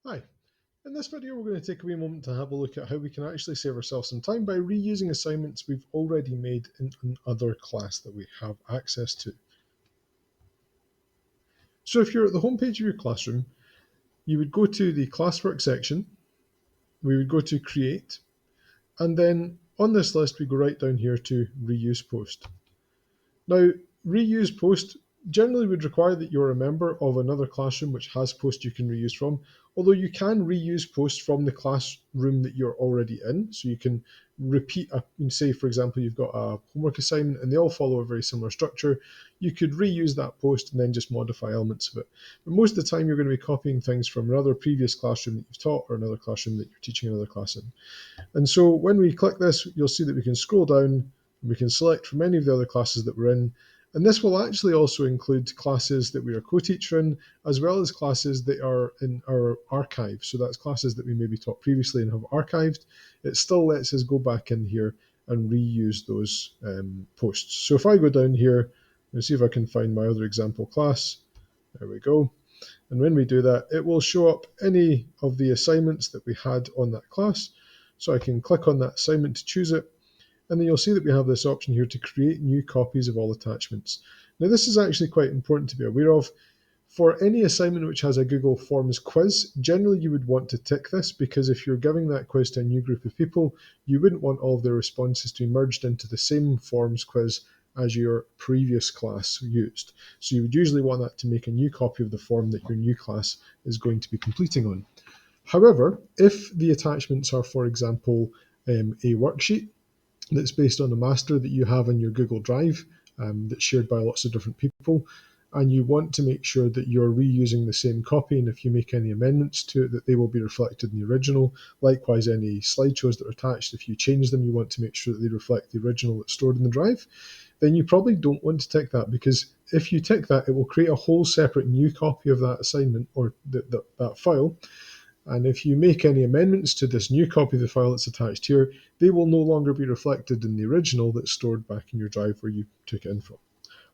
Hi, in this video we're going to take a wee moment to have a look at how we can actually save ourselves some time by reusing assignments we've already made in another class that we have access to. So if you're at the home page of your classroom, you would go to the classwork section, we would go to create, and then on this list we go right down here to reuse post. Now, reuse post generally would require that you're a member of another classroom which has post you can reuse from, although you can reuse posts from the classroom that you're already in. So you can repeat, say for example, you've got a homework assignment and they all follow a very similar structure. You could reuse that post and then just modify elements of it. But most of the time you're going to be copying things from another previous classroom that you've taught or another classroom that you're teaching another class in. And so when we click this, you'll see that we can scroll down and we can select from any of the other classes that we're in. And this will actually also include classes that we are co-teacher in, as well as classes that are in our archive. So that's classes that we maybe taught previously and have archived. It still lets us go back in here and reuse those posts. So if I go down here and see if I can find my other example class, there we go. And when we do that, it will show up any of the assignments that we had on that class. So I can click on that assignment to choose it. And then you'll see that we have this option here to create new copies of all attachments. Now, this is actually quite important to be aware of. For any assignment which has a Google Forms quiz, generally you would want to tick this because if you're giving that quiz to a new group of people, you wouldn't want all of their responses to be merged into the same forms quiz as your previous class used. So you would usually want that to make a new copy of the form that your new class is going to be completing on. However, if the attachments are, for example, a worksheet that's based on a master that you have in your Google Drive that's shared by lots of different people, and you want to make sure that you're reusing the same copy, and if you make any amendments to it, that they will be reflected in the original. Likewise, any slideshows that are attached, if you change them, you want to make sure that they reflect the original that's stored in the drive. Then you probably don't want to tick that, because if you tick that, it will create a whole separate new copy of that assignment or that file. And if you make any amendments to this new copy of the file that's attached here, they will no longer be reflected in the original that's stored back in your drive where you took it in from.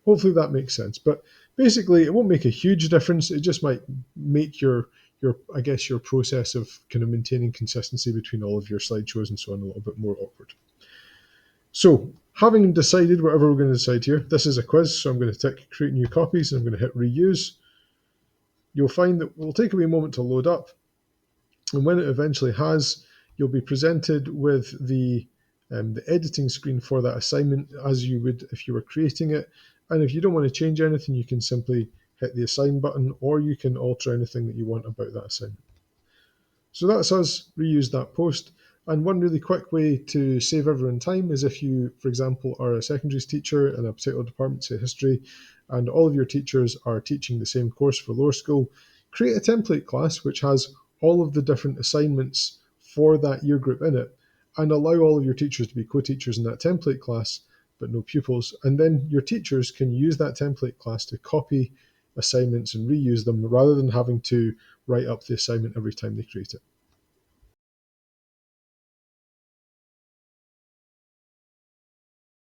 Hopefully that makes sense. But basically, it won't make a huge difference. It just might make your I guess your process of kind of maintaining consistency between all of your slideshows and so on a little bit more awkward. So having decided whatever we're going to decide here, this is a quiz, so I'm going to tick create new copies and I'm going to hit reuse. You'll find that it will take a wee moment to load up. And when it eventually has, you'll be presented with the editing screen for that assignment as you would if you were creating it. And if you don't want to change anything, you can simply hit the assign button, or you can alter anything that you want about that assignment. So that's us reuse that post. And one really quick way to save everyone time is if you, for example, are a secondaries teacher in a particular department, say history, and all of your teachers are teaching the same course for lower school, create a template class which has all of the different assignments for that year group in it, and allow all of your teachers to be co-teachers in that template class, but no pupils. And then your teachers can use that template class to copy assignments and reuse them rather than having to write up the assignment every time they create it.